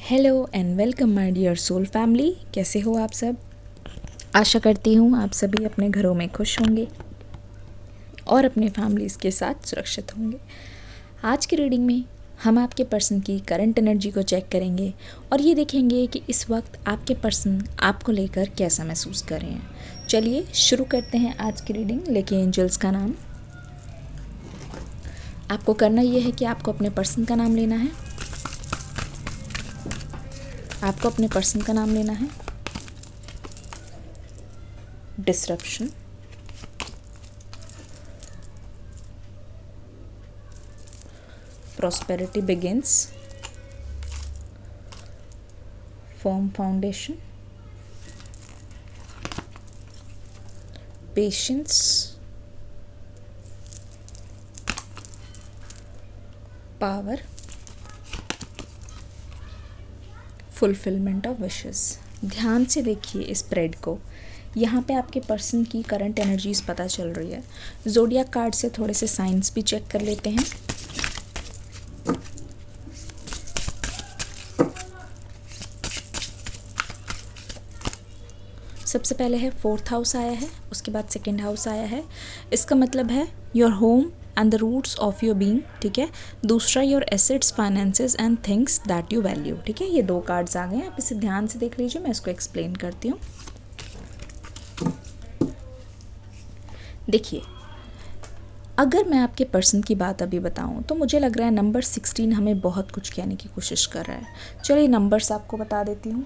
Hello and welcome my dear soul family. कैसे हो आप सब? आशा करती हूँ आप सभी अपने घरों में खुश होंगे और अपने फैमिलीज़ के साथ सुरक्षित होंगे। आज की रीडिंग में हम आपके पर्सन की करंट एनर्जी को चेक करेंगे और ये देखेंगे कि इस वक्त आपके पर्सन आपको लेकर कैसा महसूस कर रहे हैं। चलिए शुरू करते हैं आज की रीडिंग। लेके एंजल्स का नाम। आपको करना ये है कि आपको अपने पर्सन का नाम लेना है। आपको अपने पर्सन का नाम लेना है। Disruption, prosperity begins, firm foundation, patience, power, fulfillment of wishes। ध्यान से देखिए इस स्प्रेड को। यहाँ पे आपके पर्सन की करंट एनर्जीज पता चल रही है। ज़ोडिएक कार्ड से थोड़े से साइंस भी चेक कर लेते हैं। सबसे पहले है 4th हाउस आया है, उसके बाद 2nd हाउस आया है। इसका मतलब है your home and the roots of your being, ठीक है। दूसरा your assets, finances and things that you value, ठीक है। ये 2 कार्ड्स आ गए हैं, आप इसे ध्यान से देख लीजिए, मैं इसको एक्सप्लेन करती हूँ। देखिए, अगर मैं आपके पर्सन की बात अभी बताऊं तो मुझे लग रहा है नंबर 16 हमें बहुत कुछ कहने की कोशिश कर रहा है। चलिए नंबर्स आपको बता देती हूँ।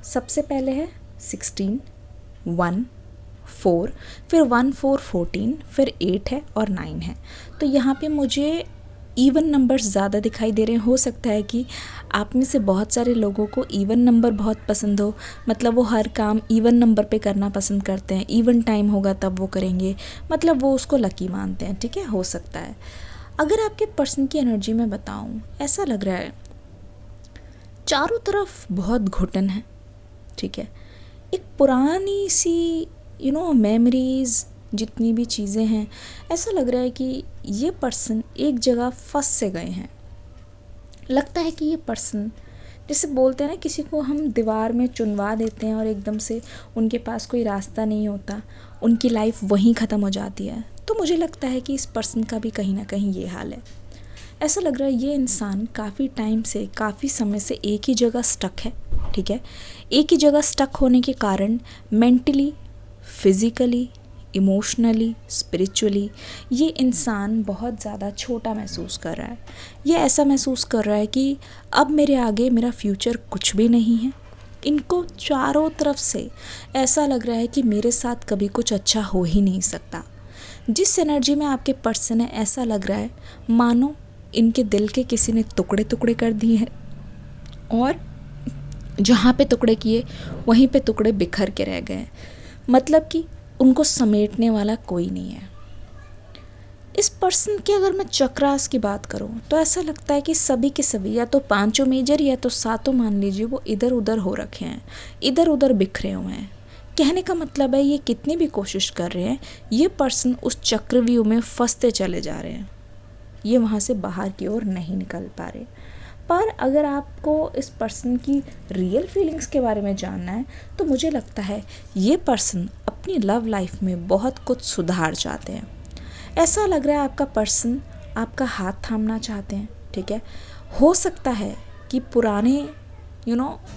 सबसे पहले है 16, 1, 4, फिर 1, 4, 14, फिर 8 है और 9 है। तो यहाँ पे मुझे इवन नंबर्स ज़्यादा दिखाई दे रहे हैं। हो सकता है कि आप में से बहुत सारे लोगों को इवन नंबर बहुत पसंद हो, मतलब वो हर काम इवन नंबर पे करना पसंद करते हैं। इवन टाइम होगा तब वो करेंगे, मतलब वो उसको लकी मानते हैं, ठीक है। हो सकता है। अगर आपके पर्सन की एनर्जी में बताऊँ, ऐसा लग रहा है चारों तरफ बहुत घुटन है, ठीक है। एक पुरानी सी मेमोरीज़, जितनी भी चीज़ें हैं, ऐसा लग रहा है कि ये पर्सन एक जगह फंस से गए हैं। लगता है कि ये पर्सन, जैसे बोलते हैं ना, किसी को हम दीवार में चुनवा देते हैं और एकदम से उनके पास कोई रास्ता नहीं होता, उनकी लाइफ वहीं ख़त्म हो जाती है। तो मुझे लगता है कि इस पर्सन का भी कहीं ना कहीं ये हाल है। ऐसा लग रहा है ये इंसान काफ़ी टाइम से, काफ़ी समय से एक ही जगह स्टक है, ठीक है। एक ही जगह स्टक होने के कारण मेंटली, फिज़िकली, इमोशनली, स्पिरिचुअली ये इंसान बहुत ज़्यादा छोटा महसूस कर रहा है। ये ऐसा महसूस कर रहा है कि अब मेरे आगे मेरा फ्यूचर कुछ भी नहीं है। इनको चारों तरफ से ऐसा लग रहा है कि मेरे साथ कभी कुछ अच्छा हो ही नहीं सकता। जिस एनर्जी में आपके पर्सन है, ऐसा लग रहा है मानो इनके दिल के किसी ने टुकड़े टुकड़े कर दिए हैं और जहाँ पे टुकड़े किए वहीं पे टुकड़े बिखर के रह गए। मतलब कि उनको समेटने वाला कोई नहीं है। इस पर्सन की अगर मैं चक्रास की बात करूं तो ऐसा लगता है कि सभी के सभी, या तो 5 मेजर या तो 7 मान लीजिए, वो इधर उधर हो रखे हैं, इधर उधर बिखरे हुए हैं। कहने का मतलब है ये कितनी भी कोशिश कर रहे हैं, ये पर्सन उस चक्रव्यूह में फंसते चले जा रहे हैं। ये वहाँ से बाहर की ओर नहीं निकल पा रहे। पर अगर आपको इस पर्सन की रियल फीलिंग्स के बारे में जानना है तो मुझे लगता है ये पर्सन अपनी लव लाइफ में बहुत कुछ सुधार चाहते हैं। ऐसा लग रहा है आपका पर्सन आपका हाथ थामना चाहते हैं, ठीक है। हो सकता है कि पुराने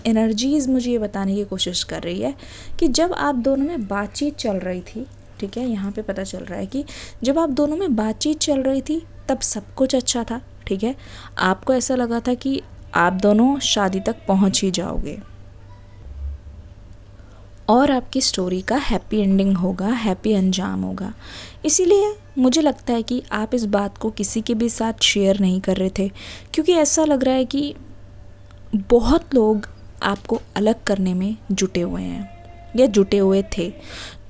एनर्जीज़ मुझे ये बताने की कोशिश कर रही है कि जब आप दोनों में बातचीत चल रही थी, ठीक है, यहाँ पे पता चल रहा है कि जब आप दोनों में बातचीत चल रही थी तब सब कुछ अच्छा था, ठीक है। आपको ऐसा लगा था कि आप दोनों शादी तक पहुंच ही जाओगे और आपकी स्टोरी का हैप्पी एंडिंग होगा, हैप्पी अंजाम होगा। इसीलिए मुझे लगता है कि आप इस बात को किसी के भी साथ शेयर नहीं कर रहे थे, क्योंकि ऐसा लग रहा है कि बहुत लोग आपको अलग करने में जुटे हुए हैं या जुटे हुए थे।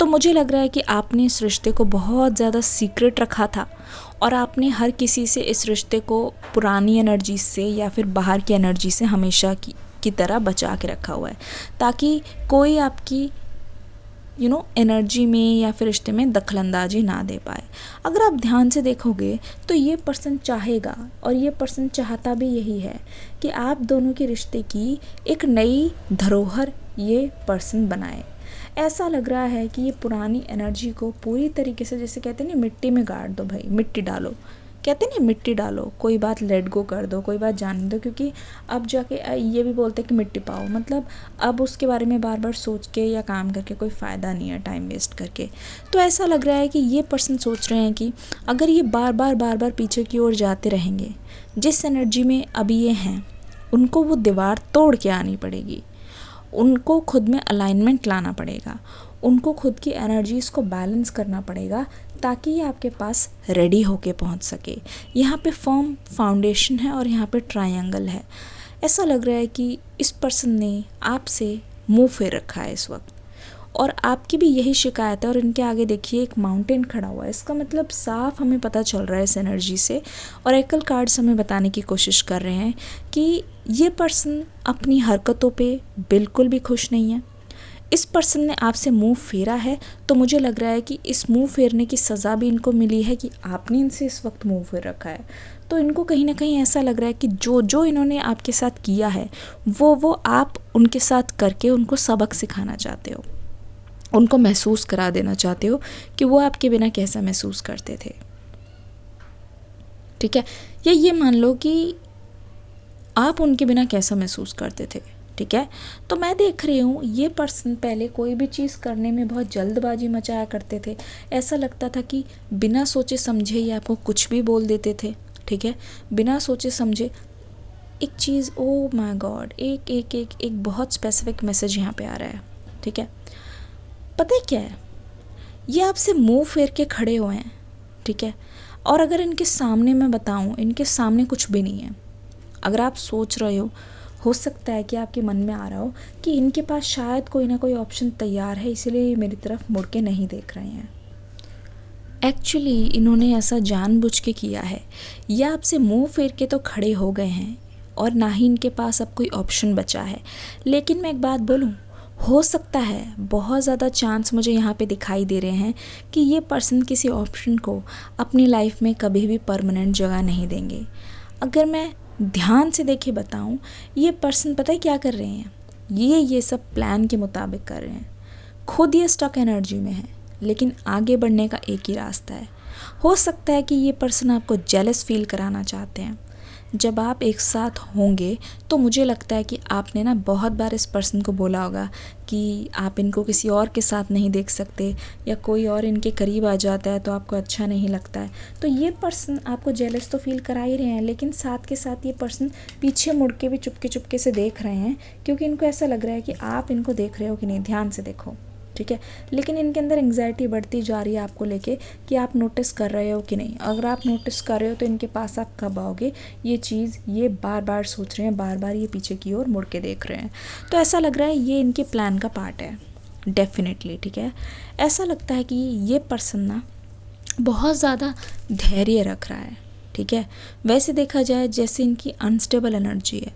तो मुझे लग रहा है कि आपने इस रिश्ते को बहुत ज़्यादा सीक्रेट रखा था और आपने हर किसी से इस रिश्ते को पुरानी एनर्जी से या फिर बाहर की एनर्जी से हमेशा की तरह बचा के रखा हुआ है, ताकि कोई आपकी एनर्जी में या फिर रिश्ते में दखलंदाजी ना दे पाए। अगर आप ध्यान से देखोगे तो ये पर्सन चाहेगा और ये पर्सन चाहता भी यही है कि आप दोनों के रिश्ते की एक नई धरोहर ये पर्सन बनाए। ऐसा लग रहा है कि ये पुरानी एनर्जी को पूरी तरीके से, जैसे कहते हैं ना, मिट्टी में गाड़ दो भाई, मिट्टी डालो, कहते हैं ना मिट्टी डालो, कोई बात लेट गो कर दो, कोई बात जाने दो, क्योंकि अब जाके ये भी बोलते हैं कि मिट्टी पाओ, मतलब अब उसके बारे में बार बार सोच के या काम करके कोई फ़ायदा नहीं है, टाइम वेस्ट करके। तो ऐसा लग रहा है कि ये पर्सन सोच रहे हैं कि अगर ये बार बार पीछे की ओर जाते रहेंगे, जिस एनर्जी में अभी ये हैं उनको वो दीवार तोड़ के आनी पड़ेगी, उनको खुद में अलाइनमेंट लाना पड़ेगा, उनको खुद की एनर्जीज़ को बैलेंस करना पड़ेगा ताकि ये आपके पास रेडी होके पहुंच सके। यहाँ पे फर्म फाउंडेशन है और यहाँ पे ट्रायंगल है। ऐसा लग रहा है कि इस पर्सन ने आपसे मुंह फेर रखा है इस वक्त, और आपकी भी यही शिकायत है। और इनके आगे देखिए एक माउंटेन खड़ा हुआ है, इसका मतलब साफ हमें पता चल रहा है इस एनर्जी से। और एकल कार्ड्स हमें बताने की कोशिश कर रहे हैं कि ये पर्सन अपनी हरकतों पे बिल्कुल भी खुश नहीं है। इस पर्सन ने आपसे मुंह फेरा है, तो मुझे लग रहा है कि इस मुंह फेरने की सज़ा भी इनको मिली है कि आपने इनसे इस वक्त मुंह फेर रखा है। तो इनको कहीं ना कहीं ऐसा लग रहा है कि जो इन्होंने आपके साथ किया है वो आप उनके साथ करके उनको सबक सिखाना चाहते हो, उनको महसूस करा देना चाहते हो कि वो आपके बिना कैसा महसूस करते थे। ठीक है, या ये मान लो कि आप उनके बिना कैसा महसूस करते थे। ठीक है, तो मैं देख रही हूँ ये पर्सन पहले कोई भी चीज़ करने में बहुत जल्दबाजी मचाया करते थे। ऐसा लगता था कि बिना सोचे समझे ये आपको कुछ भी बोल देते थे। ठीक है, बिना सोचे समझे एक चीज़, ओ माय गॉड, एक एक एक एक बहुत स्पेसिफिक मैसेज यहाँ पे आ रहा है। ठीक है, पता है क्या है, ये आपसे मुंह फेर के खड़े हुए हैं। ठीक है, और अगर इनके सामने मैं बताऊँ, इनके सामने कुछ भी नहीं है। अगर आप सोच रहे हो सकता है कि आपके मन में आ रहा हो कि इनके पास शायद कोई ना कोई ऑप्शन तैयार है, इसीलिए ये मेरी तरफ मुड़ के नहीं देख रहे हैं। एक्चुअली इन्होंने ऐसा जानबूझ के किया है, ये आपसे मुंह फेर के तो खड़े हो गए हैं और ना ही इनके पास अब कोई ऑप्शन बचा है। लेकिन मैं एक बात बोलूँ, हो सकता है, बहुत ज़्यादा चांस मुझे यहाँ पे दिखाई दे रहे हैं कि ये पर्सन किसी ऑप्शन को अपनी लाइफ में कभी भी परमानेंट जगह नहीं देंगे। अगर मैं ध्यान से देखे बताऊं, ये पर्सन पता है क्या कर रहे हैं, ये सब प्लान के मुताबिक कर रहे हैं। खुद ये स्टक एनर्जी में है, लेकिन आगे बढ़ने का एक ही रास्ता है। हो सकता है कि ये पर्सन आपको जेलस फील कराना चाहते हैं। जब आप एक साथ होंगे तो मुझे लगता है कि आपने ना बहुत बार इस पर्सन को बोला होगा कि आप इनको किसी और के साथ नहीं देख सकते, या कोई और इनके करीब आ जाता है तो आपको अच्छा नहीं लगता है। तो ये पर्सन आपको जेलस तो फील करा ही रहे हैं, लेकिन साथ के साथ ये पर्सन पीछे मुड़ के भी चुपके से देख रहे हैं, क्योंकि इनको ऐसा लग रहा है कि आप इनको देख रहे हो कि नहीं, ध्यान से देखो। ठीक है, लेकिन इनके अंदर एंग्जाइटी बढ़ती जा रही है आपको लेके कि आप नोटिस कर रहे हो कि नहीं। अगर आप नोटिस कर रहे हो तो इनके पास आप कब आओगे, ये चीज़ ये बार बार सोच रहे हैं, बार बार ये पीछे की ओर मुड़ के देख रहे हैं। तो ऐसा लग रहा है ये इनके प्लान का पार्ट है डेफिनेटली। ठीक है, ऐसा लगता है कि ये पर्सन ना बहुत ज़्यादा धैर्य रख रहा है। ठीक है, वैसे देखा जाए जैसे इनकी अनस्टेबल एनर्जी है,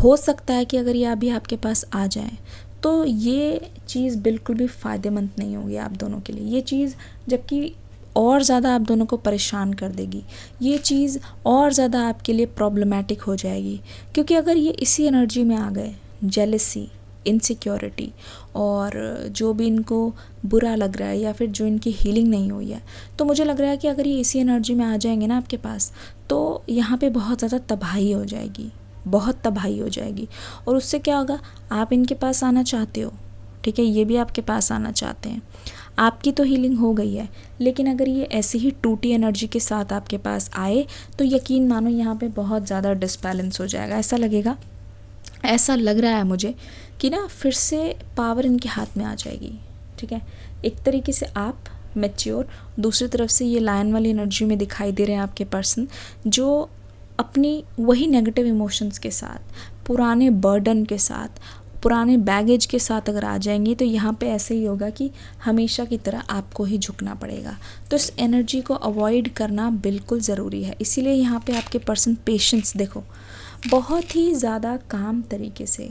हो सकता है कि अगर ये अभी आपके पास आ जाए तो ये चीज़ बिल्कुल भी फ़ायदेमंद नहीं होगी आप दोनों के लिए। ये चीज़ जबकि और ज़्यादा आप दोनों को परेशान कर देगी, ये चीज़ और ज़्यादा आपके लिए प्रॉब्लमेटिक हो जाएगी। क्योंकि अगर ये इसी एनर्जी में आ गए, जेलसी, इनसिक्योरिटी और जो भी इनको बुरा लग रहा है या फिर जो इनकी हीलिंग नहीं हुई है, तो मुझे लग रहा है कि अगर ये इसी एनर्जी में आ जाएंगे ना आपके पास, तो यहाँ पे बहुत ज़्यादा तबाही हो जाएगी, बहुत तबाही हो जाएगी। और उससे क्या होगा, आप इनके पास आना चाहते हो, ठीक है, ये भी आपके पास आना चाहते हैं, आपकी तो हीलिंग हो गई है, लेकिन अगर ये ऐसी ही टूटी एनर्जी के साथ आपके पास आए तो यकीन मानो यहाँ पे बहुत ज़्यादा डिसबैलेंस हो जाएगा। ऐसा लगेगा, ऐसा लग रहा है मुझे कि ना फिर से पावर इनके हाथ में आ जाएगी। ठीक है, एक तरीके से आप मैच्योर, दूसरी तरफ से ये लायन वाली एनर्जी में दिखाई दे रहे हैं आपके पर्सन, जो अपनी वही नेगेटिव इमोशंस के साथ, पुराने बर्डन के साथ, पुराने बैगेज के साथ अगर आ जाएंगे तो यहाँ पे ऐसे ही होगा कि हमेशा की तरह आपको ही झुकना पड़ेगा। तो इस एनर्जी को अवॉइड करना बिल्कुल ज़रूरी है। इसीलिए यहाँ पे आपके पर्सन पेशेंस देखो, बहुत ही ज़्यादा काम तरीके से,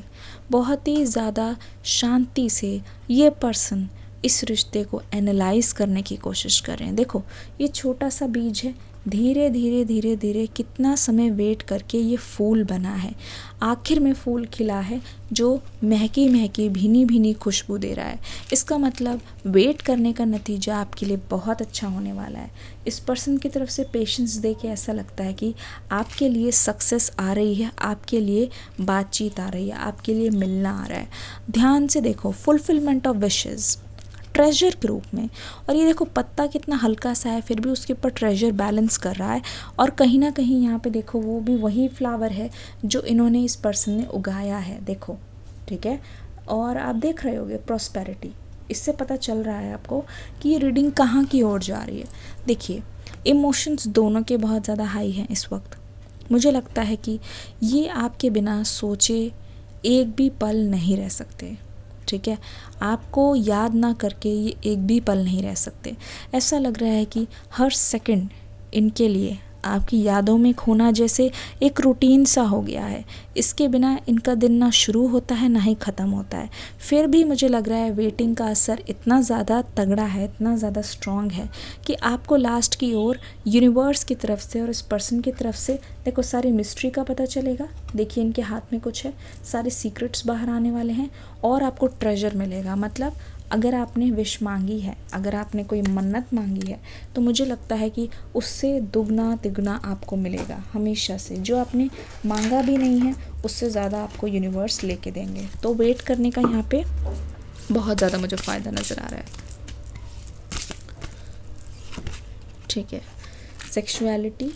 बहुत ही ज़्यादा शांति से ये पर्सन इस रिश्ते को एनालाइज करने की कोशिश कर रहे हैं। देखो ये छोटा सा बीज है, धीरे धीरे धीरे धीरे कितना समय वेट करके ये फूल बना है, आखिर में फूल खिला है जो महकी महकी भीनी भीनी खुशबू दे रहा है। इसका मतलब वेट करने का नतीजा आपके लिए बहुत अच्छा होने वाला है। इस पर्सन की तरफ से पेशेंस दे के ऐसा लगता है कि आपके लिए सक्सेस आ रही है, आपके लिए बातचीत आ रही है, आपके लिए मिलना आ रहा है। ध्यान से देखो, फुलफिलमेंट ऑफ विशेज़ ट्रेजर के रूप में। और ये देखो पत्ता कितना हल्का सा है, फिर भी उसके ऊपर ट्रेजर बैलेंस कर रहा है। और कहीं ना कहीं यहाँ पे देखो वो भी वही फ्लावर है जो इन्होंने, इस पर्सन ने उगाया है, देखो, ठीक है। और आप देख रहे होगे प्रॉस्पेरिटी, इससे पता चल रहा है आपको कि ये रीडिंग कहाँ की ओर जा रही है। देखिए इमोशंस दोनों के बहुत ज़्यादा हाई हैं इस वक्त। मुझे लगता है कि ये आपके बिना सोचे एक भी पल नहीं रह सकते, ठीक है। आपको याद ना करके ये एक भी पल नहीं रह सकते। ऐसा लग रहा है कि हर सेकंड इनके लिए आपकी यादों में खोना जैसे एक रूटीन सा हो गया है। इसके बिना इनका दिन ना शुरू होता है ना ही ख़त्म होता है। फिर भी मुझे लग रहा है वेटिंग का असर इतना ज़्यादा तगड़ा है, इतना ज़्यादा स्ट्रॉन्ग है कि आपको लास्ट की ओर यूनिवर्स की तरफ से और इस पर्सन की तरफ से देखो सारी मिस्ट्री का पता चलेगा। देखिए इनके हाथ में कुछ है, सारे सीक्रेट्स बाहर आने वाले हैं और आपको ट्रेजर मिलेगा। मतलब अगर आपने विश मांगी है, अगर आपने कोई मन्नत मांगी है, तो मुझे लगता है कि उससे दुगना तिगुना आपको मिलेगा हमेशा से। जो आपने मांगा भी नहीं है उससे ज़्यादा आपको यूनिवर्स लेके देंगे। तो वेट करने का यहाँ पे बहुत ज़्यादा मुझे फ़ायदा नज़र आ रहा है, ठीक है। Sexuality,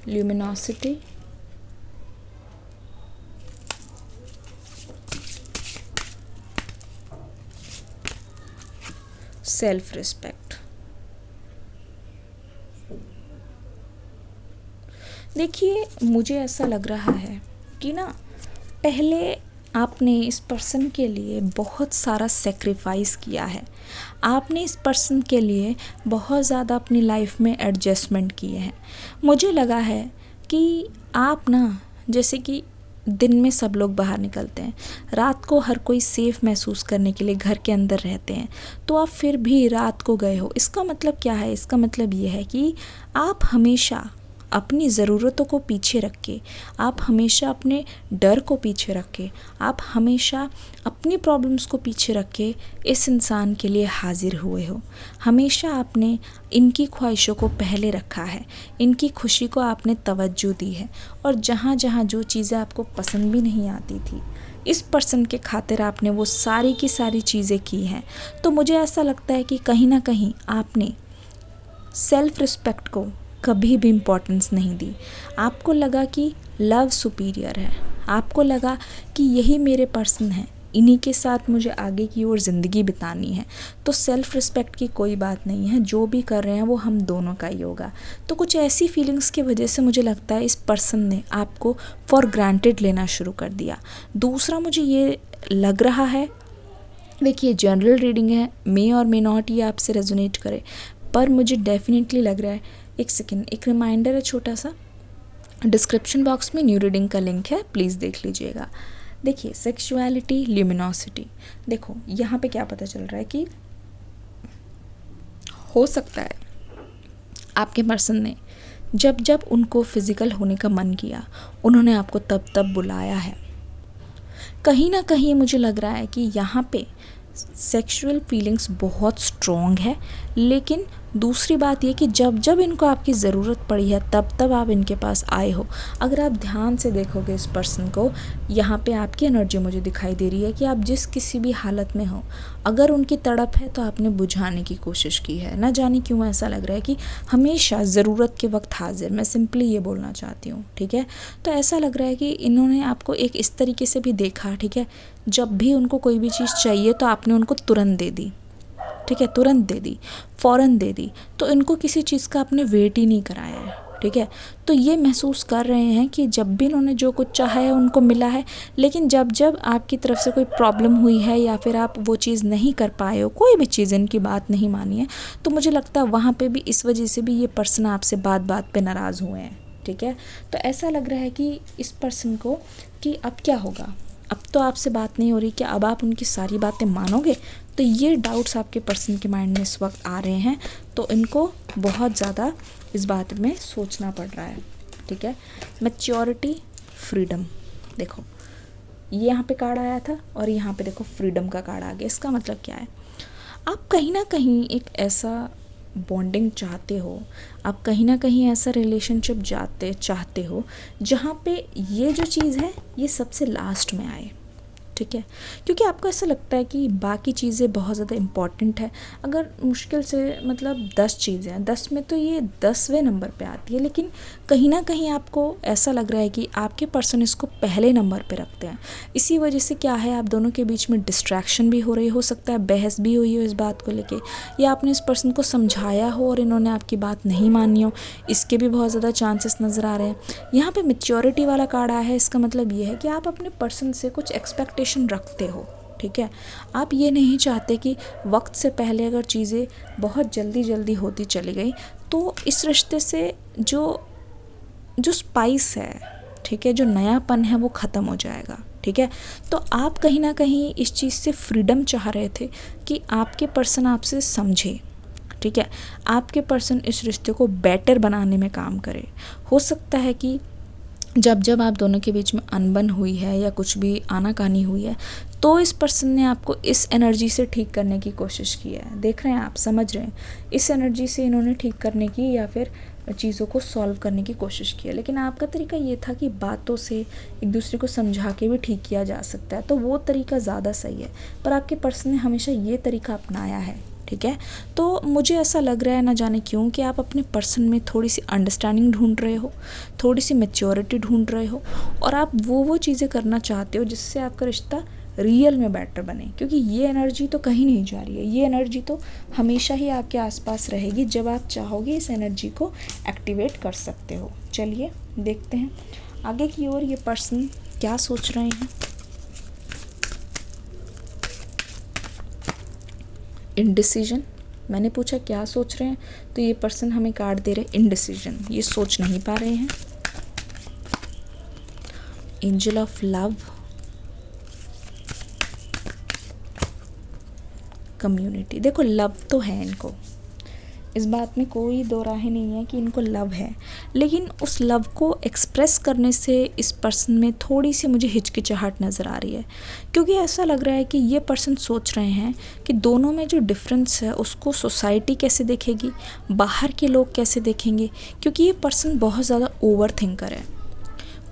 luminosity, self respect. देखिए मुझे ऐसा लग रहा है कि ना पहले आपने इस पर्सन के लिए बहुत सारा सेक्रीफाइस किया है। आपने इस पर्सन के लिए बहुत ज़्यादा अपनी लाइफ में एडजस्टमेंट किए हैं। मुझे लगा है कि आप ना, जैसे कि दिन में सब लोग बाहर निकलते हैं, रात को हर कोई सेफ़ महसूस करने के लिए घर के अंदर रहते हैं, तो आप फिर भी रात को गए हो। इसका मतलब क्या है? इसका मतलब ये है कि आप हमेशा अपनी ज़रूरतों को पीछे रख के, आप हमेशा अपने डर को पीछे रख के, आप हमेशा अपनी प्रॉब्लम्स को पीछे रख के इस इंसान के लिए हाजिर हुए हो। हमेशा आपने इनकी ख्वाहिशों को पहले रखा है, इनकी खुशी को आपने तवज्जो दी है। और जहाँ जहाँ जो चीज़ें आपको पसंद भी नहीं आती थी, इस पर्सन के खातिर आपने वो सारी की सारी चीज़ें की हैं। तो मुझे ऐसा लगता है कि कहीं ना कहीं आपने सेल्फ रिस्पेक्ट को कभी भी इम्पोर्टेंस नहीं दी। आपको लगा कि लव सुपीरियर है, आपको लगा कि यही मेरे पर्सन हैं, इन्हीं के साथ मुझे आगे की ओर ज़िंदगी बितानी है। तो सेल्फ रिस्पेक्ट की कोई बात नहीं है, जो भी कर रहे हैं वो हम दोनों का ही होगा। तो कुछ ऐसी फीलिंग्स की वजह से मुझे लगता है इस पर्सन ने आपको फॉर ग्रांटेड लेना शुरू कर दिया। दूसरा मुझे ये लग रहा है, देखिए जनरल रीडिंग है, मे और मे नॉट ये आपसे रेजोनेट करे, पर मुझे डेफिनेटली लग रहा है। एक सेकेंड, एक रिमाइंडर है छोटा सा, डिस्क्रिप्शन बॉक्स में न्यू रीडिंग का लिंक है, प्लीज़ देख लीजिएगा। देखिए सेक्सुअलिटी, ल्यूमिनोसिटी, देखो यहाँ पे क्या पता चल रहा है कि हो सकता है आपके पर्सन ने जब जब उनको फिज़िकल होने का मन किया, उन्होंने आपको तब तब बुलाया है। कहीं ना कहीं मुझे लग रहा है कि यहाँ पे सेक्सुअल फीलिंग्स बहुत स्ट्रॉन्ग है, लेकिन दूसरी बात ये कि जब जब इनको आपकी ज़रूरत पड़ी है तब तब आप इनके पास आए हो। अगर आप ध्यान से देखोगे इस पर्सन को, यहाँ पे आपकी एनर्जी मुझे दिखाई दे रही है कि आप जिस किसी भी हालत में हो, अगर उनकी तड़प है तो आपने बुझाने की कोशिश की है। ना जाने क्यों ऐसा लग रहा है कि हमेशा ज़रूरत के वक्त हाजिर, मैं सिंपली ये बोलना चाहती हूँ, ठीक है। तो ऐसा लग रहा है कि इन्होंने आपको एक इस तरीके से भी देखा, ठीक है, जब भी उनको कोई भी चीज़ चाहिए तो आपने उनको तुरंत दे दी, ठीक है, तुरंत दे दी, फ़ौरन दे दी। तो इनको किसी चीज़ का आपने वेट ही नहीं कराया है, ठीक है। तो ये महसूस कर रहे हैं कि जब भी इन्होंने जो कुछ चाहा है उनको मिला है, लेकिन जब जब आपकी तरफ से कोई प्रॉब्लम हुई है या फिर आप वो चीज़ नहीं कर पाए हो, कोई भी चीज़ इनकी बात नहीं मानी है, तो मुझे लगता है वहाँ पे भी इस वजह से भी ये पर्सन आपसे बात बात पे नाराज़ हुए हैं, ठीक है। तो ऐसा लग रहा है कि इस पर्सन को कि अब क्या होगा, अब तो आपसे बात नहीं हो रही, क्या अब आप उनकी सारी बातें मानोगे? तो ये डाउट्स आपके पर्सन के माइंड में इस वक्त आ रहे हैं, तो इनको बहुत ज़्यादा इस बात में सोचना पड़ रहा है, ठीक है। मैच्योरिटी, फ्रीडम, देखो ये यहाँ पे कार्ड आया था और यहाँ पे देखो फ्रीडम का कार्ड आ गया। इसका मतलब क्या है, आप कहीं ना कहीं एक ऐसा बॉन्डिंग चाहते हो, आप कहीं ना कहीं ऐसा रिलेशनशिप चाहते हो जहाँ पे ये जो चीज़ है ये सबसे लास्ट में आए, ठीक है। क्योंकि आपको ऐसा लगता है कि बाकी चीज़ें बहुत ज़्यादा इम्पॉर्टेंट है। अगर मुश्किल से मतलब 10 चीज़ें हैं, 10 में तो ये 10वें नंबर पे आती है, लेकिन कहीं ना कहीं आपको ऐसा लग रहा है कि आपके पर्सन इसको पहले नंबर पे रखते हैं। इसी वजह से क्या है, आप दोनों के बीच में डिस्ट्रैक्शन भी हो रही, हो सकता है बहस भी हुई हो इस बात को लेके, या आपने इस पर्सन को समझाया हो और इन्होंने आपकी बात नहीं मानी हो, इसके भी बहुत ज़्यादा चांसेस नज़र आ रहे हैं। यहाँ पे मैच्योरिटी वाला कार्ड आया है, इसका मतलब ये है कि आप अपने पर्सन से कुछ एक्सपेक्टेशन रखते हो, ठीक है। आप ये नहीं चाहते कि वक्त से पहले अगर चीज़ें बहुत जल्दी होती चली गई तो इस रिश्ते से जो स्पाइस है, ठीक है, जो नयापन है वो ख़त्म हो जाएगा, ठीक है। तो आप कहीं ना कहीं इस चीज़ से फ्रीडम चाह रहे थे कि आपके पर्सन आपसे समझे, ठीक है, आपके पर्सन इस रिश्ते को बेटर बनाने में काम करे। हो सकता है कि जब आप दोनों के बीच में अनबन हुई है या कुछ भी आनाकानी हुई है तो इस पर्सन ने आपको इस एनर्जी से ठीक करने की कोशिश की है। देख रहे हैं आप, समझ रहे हैं, इस एनर्जी से इन्होंने ठीक करने की या फिर चीज़ों को सॉल्व करने की कोशिश की है। लेकिन आपका तरीका ये था कि बातों से एक दूसरे को समझा के भी ठीक किया जा सकता है, तो वो तरीका ज़्यादा सही है। पर आपके पर्सन ने हमेशा ये तरीका अपनाया है, ठीक है। तो मुझे ऐसा लग रहा है, ना जाने क्यों, कि आप अपने पर्सन में थोड़ी सी अंडरस्टैंडिंग ढूंढ रहे हो, थोड़ी सी मैच्योरिटी ढूंढ रहे हो, और आप वो चीज़ें करना चाहते हो जिससे आपका रिश्ता रियल में बेटर बने। क्योंकि ये एनर्जी तो कहीं नहीं जा रही है, ये एनर्जी तो हमेशा ही आपके आसपास रहेगी। जब आप चाहोगे इस एनर्जी को एक्टिवेट कर सकते हो। चलिए देखते हैं आगे की ओर ये पर्सन क्या सोच रहे हैं। इनडिसीजन, मैंने पूछा क्या सोच रहे हैं, तो ये पर्सन हमें कार्ड दे रहे इनडिसीजन, ये सोच नहीं पा रहे हैं। एंजल ऑफ लव, कम्युनिटी, देखो लव तो है इनको, इस बात में कोई दो राहें नहीं है कि इनको लव है, लेकिन उस लव को एक्सप्रेस करने से इस पर्सन में थोड़ी सी मुझे हिचकिचाहट नज़र आ रही है। क्योंकि ऐसा लग रहा है कि ये पर्सन सोच रहे हैं कि दोनों में जो डिफरेंस है उसको सोसाइटी कैसे देखेगी, बाहर के लोग कैसे देखेंगे। क्योंकि ये पर्सन बहुत ज़्यादा ओवर थिंकर है,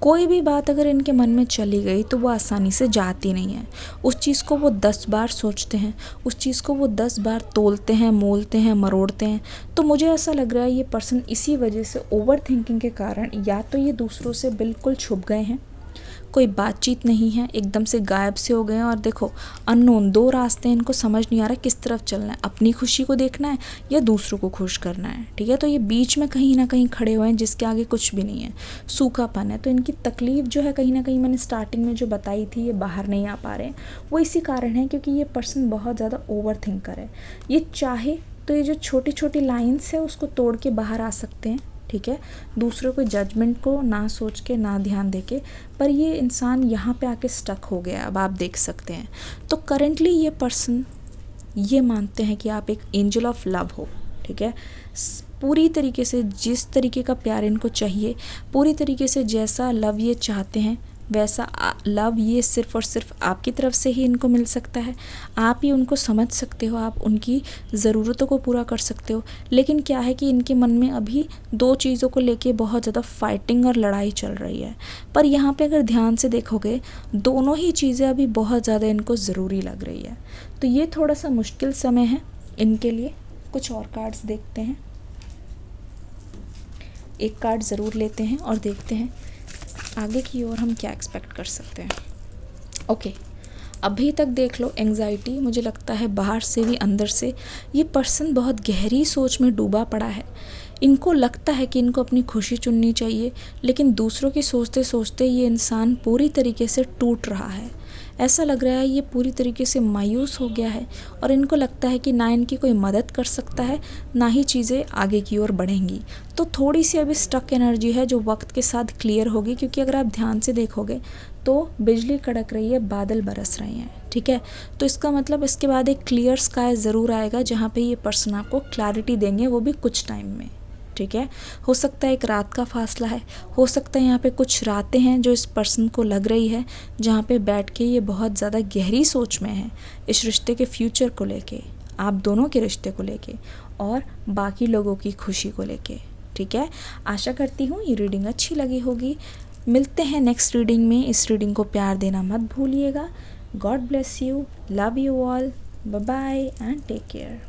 कोई भी बात अगर इनके मन में चली गई तो वो आसानी से जाती नहीं है। उस चीज़ को वो 10 बार सोचते हैं, उस चीज़ को वो 10 बार तोलते हैं, मोलते हैं, मरोड़ते हैं। तो मुझे ऐसा लग रहा है ये पर्सन इसी वजह से, ओवर थिंकिंग के कारण, या तो ये दूसरों से बिल्कुल छुप गए हैं, कोई बातचीत नहीं है, एकदम से गायब से हो गए हैं। और देखो अननोन, दो रास्ते हैं, इनको समझ नहीं आ रहा किस तरफ चलना है, अपनी खुशी को देखना है या दूसरों को खुश करना है, ठीक है। तो ये बीच में कहीं ना कहीं खड़े हुए हैं जिसके आगे कुछ भी नहीं है, सूखापन है। तो इनकी तकलीफ़ जो है कहीं ना कहीं मैंने स्टार्टिंग में जो बताई थी, ये बाहर नहीं आ पा रहे हैं, वो इसी कारण है क्योंकि ये पर्सन बहुत ज़्यादा ओवर थिंकर है। ये चाहे तो ये जो छोटी छोटी लाइन्स है उसको तोड़ के बाहर आ सकते हैं, ठीक है, दूसरों को जजमेंट को ना सोच के, ना ध्यान देके। पर ये इंसान यहाँ पे आके स्टक हो गया, अब आप देख सकते हैं। तो करेंटली ये पर्सन ये मानते हैं कि आप एक एंजल ऑफ लव हो, ठीक है। पूरी तरीके से जिस तरीके का प्यार इनको चाहिए, पूरी तरीके से जैसा लव ये चाहते हैं वैसा लव ये सिर्फ़ और सिर्फ आपकी तरफ से ही इनको मिल सकता है। आप ही उनको समझ सकते हो, आप उनकी ज़रूरतों को पूरा कर सकते हो। लेकिन क्या है कि इनके मन में अभी दो चीज़ों को लेके बहुत ज़्यादा फाइटिंग और लड़ाई चल रही है। पर यहाँ पे अगर ध्यान से देखोगे दोनों ही चीज़ें अभी बहुत ज़्यादा इनको ज़रूरी लग रही है। तो ये थोड़ा सा मुश्किल समय है इनके लिए। कुछ और कार्ड्स देखते हैं, एक कार्ड ज़रूर लेते हैं और देखते हैं आगे की ओर हम क्या एक्सपेक्ट कर सकते हैं। ओके, अभी तक देख लो एंग्जाइटी, मुझे लगता है बाहर से भी अंदर से ये पर्सन बहुत गहरी सोच में डूबा पड़ा है। इनको लगता है कि इनको अपनी खुशी चुननी चाहिए, लेकिन दूसरों की सोचते सोचते ये इंसान पूरी तरीके से टूट रहा है। ऐसा लग रहा है ये पूरी तरीके से मायूस हो गया है और इनको लगता है कि ना इनकी कोई मदद कर सकता है, ना ही चीज़ें आगे की ओर बढ़ेंगी। तो थोड़ी सी अभी स्टक एनर्जी है जो वक्त के साथ क्लियर होगी, क्योंकि अगर आप ध्यान से देखोगे तो बिजली कड़क रही है, बादल बरस रहे हैं, ठीक है। तो इसका मतलब इसके बाद एक क्लियर स्काई ज़रूर आएगा जहाँ पे ये पर्सन आपको क्लैरिटी देंगे, वो भी कुछ टाइम में, ठीक है। हो सकता है एक रात का फासला है, हो सकता है यहाँ पे कुछ रातें हैं जो इस पर्सन को लग रही है, जहाँ पे बैठ के ये बहुत ज़्यादा गहरी सोच में है इस रिश्ते के फ्यूचर को लेके, आप दोनों के रिश्ते को लेके और बाकी लोगों की खुशी को लेके, ठीक है। आशा करती हूँ ये रीडिंग अच्छी लगी होगी। मिलते हैं नेक्स्ट रीडिंग में। इस रीडिंग को प्यार देना मत भूलिएगा। God bless you, love you all, bye bye and take care.